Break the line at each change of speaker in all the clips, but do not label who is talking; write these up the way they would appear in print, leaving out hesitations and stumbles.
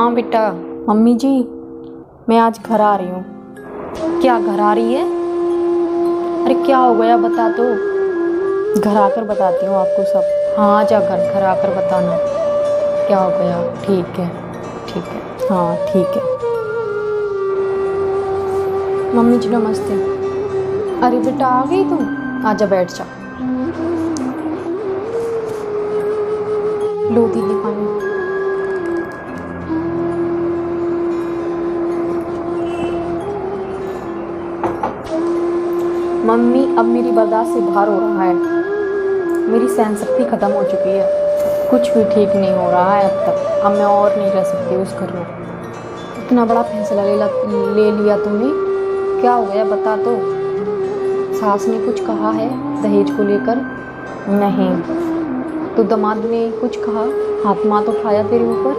हाँ बेटा। मम्मी जी, मैं आज घर आ रही हूँ। क्या घर आ रही है? अरे क्या हो गया बता तो। घर आकर बताती हूँ आपको सब। हाँ आ जा, घर आकर बताना क्या हो गया। ठीक है ठीक है, हाँ ठीक है। मम्मी जी नमस्ते। अरे बेटा आ गई तुम, आजा बैठ जा। लो दीदी पानी। मम्मी अब मेरी बर्दाश्त से बाहर हो रहा है। मेरी सहन शक्ति ख़त्म हो चुकी है। कुछ भी ठीक नहीं हो रहा है अब तक। अब मैं और नहीं रह सकती उस घर में। इतना बड़ा फैसला ले लिया तुमने। क्या हो गया बता तो। सास ने कुछ कहा है दहेज को लेकर? नहीं। तो दामाद ने कुछ कहा, हाथ माथ उठाया तेरे ऊपर?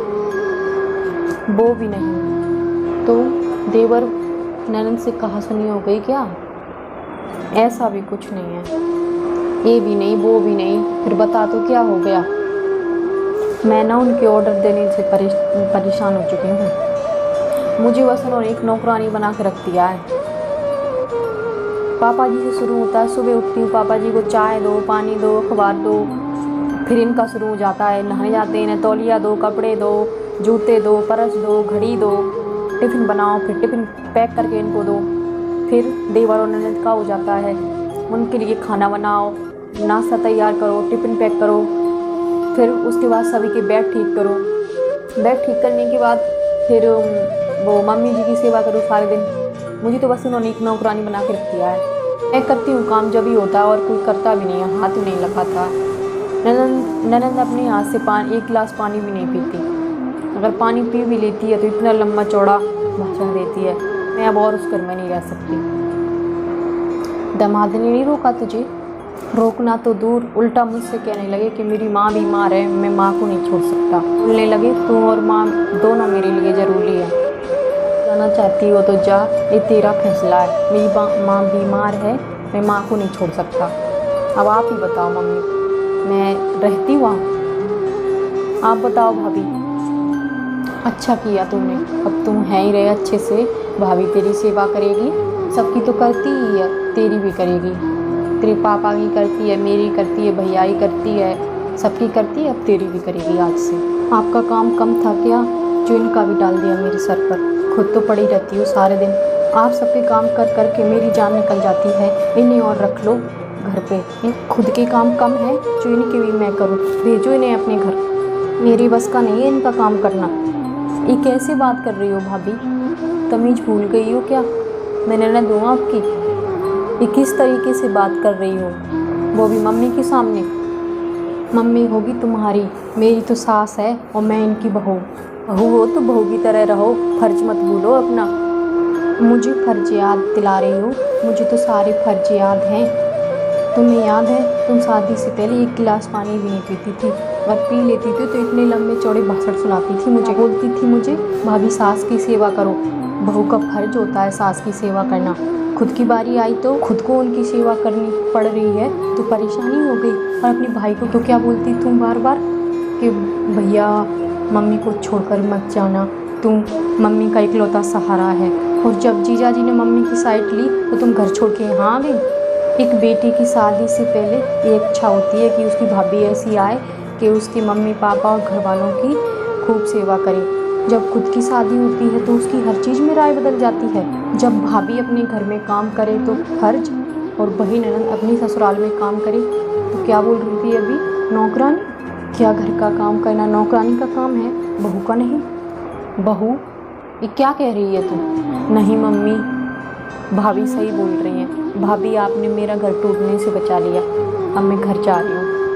वो भी नहीं। तो देवर ननद से कहा सुनी हो गई क्या? ऐसा भी कुछ नहीं है। ये भी नहीं वो भी नहीं, फिर बता तो क्या हो गया। मैं ना उनके ऑर्डर देने से परेशान हो चुकी हूँ। मुझे बस उन्होंने एक नौकरानी बना के रख दिया है। पापा जी से शुरू होता है, सुबह उठती हूँ पापा जी को चाय दो, पानी दो, अखबार दो। फिर इनका शुरू हो जाता है, नहाने जाते हैं, तौलिया दो, कपड़े दो, जूते दो, पर्स दो, घड़ी दो, टिफ़िन बनाओ, फिर टिफ़िन पैक करके इनको दो। फिर देवर और ननद का हो जाता है, उनके लिए खाना बनाओ, नाश्ता तैयार करो, टिफ़िन पैक करो। फिर उसके बाद सभी के बैग ठीक करो। बैग ठीक करने के बाद फिर वो मम्मी जी की सेवा करो सारे दिन। मुझे तो बस उन्होंने एक नौकरानी बना के रख दिया है। मैं करती हूँ काम जब ही होता है, और कोई करता भी नहीं है, हाथ नहीं लगाता। ननद अपने हाथ से एक गिलास पानी भी नहीं पीती। अगर पानी पी भी लेती है तो इतना लंबा चौड़ा भाषण देती है। मैं अब और उस घर में नहीं रह सकती। दामाद ने नहीं रोका तुझे? रोकना तो दूर, उल्टा मुझसे कहने लगे कि मेरी माँ बीमार है, मैं माँ को नहीं छोड़ सकता। बोलने लगे तू और माँ दोनों मेरे लिए ज़रूरी है। जाना चाहती हो तो जा, ये तेरा फैसला है। मेरी माँ बीमार है, मैं माँ को नहीं छोड़ सकता। अब आप ही बताओ मम्मी, मैं रहती वहाँ? आप बताओ भाभी। अच्छा किया तुमने, अब तुम है ही रहे अच्छे से। भाभी तेरी सेवा करेगी, सबकी तो करती ही है, तेरी भी करेगी। तेरे पापा की करती है, मेरी करती है, भैया की करती है, सबकी करती है, अब तेरी भी करेगी आज से। आपका काम कम था क्या जो इनका भी डाल दिया मेरे सर पर? खुद तो पड़ी रहती हूँ सारे दिन। आप सबके काम कर कर के मेरी जान निकल जाती है। इन्हें और रख लो घर पे। खुद के काम कम है जो इनके भी मैं करूँ? भेजो इन्हें अपने घर। मेरी बस का नहीं है इनका काम करना। ये कैसे बात कर रही हो भाभी? तमीज़ भूल गई हो क्या? मैं ननद हूँ आपकी। ये किस तरीके से बात कर रही हो, वो भी मम्मी के सामने? मम्मी होगी तुम्हारी, मेरी तो सास है और मैं इनकी बहू। बहू हो तो बहू की तरह रहो, फर्ज मत भूलो अपना। मुझे फर्ज याद दिला रही हो? मुझे तो सारे फर्ज याद हैं। तुम्हें याद है तुम शादी से पहले एक गिलास पानी भी नहीं पीती थी, और पी लेती थी तो इतने लंबे चौड़े भाषण सुनाती थी मुझे। बोलती थी मुझे भाभी सास की सेवा करो। बहू का फर्ज होता है सास की सेवा करना। खुद की बारी आई तो खुद को उनकी सेवा करनी पड़ रही है तो परेशानी हो गई। और अपने भाई को तो क्या बोलती तुम बार बार कि भैया मम्मी को छोड़कर मत जाना, तुम मम्मी का इकलौता सहारा है। और जब जीजा जी ने मम्मी की साइड ली तो तुम घर छोड़ के यहाँ आ गई। एक बेटी की शादी से पहले ये इच्छा होती है कि उसकी भाभी ऐसी आए कि उसके मम्मी पापा और घर वालों की खूब सेवा करे। जब खुद की शादी होती है तो उसकी हर चीज़ में राय बदल जाती है। जब भाभी अपने घर में काम करे तो फर्ज, और बही ननद अपनी ससुराल में काम करे तो क्या बोल रही थी अभी, नौकरानी? क्या घर का काम करना नौकरानी का काम है, बहू का नहीं? बहू, ये क्या कह रही है तू? नहीं मम्मी, भाभी सही बोल रही हैं। भाभी आपने मेरा घर टूटने से बचा लिया। अब मैं घर जा रही हूँ।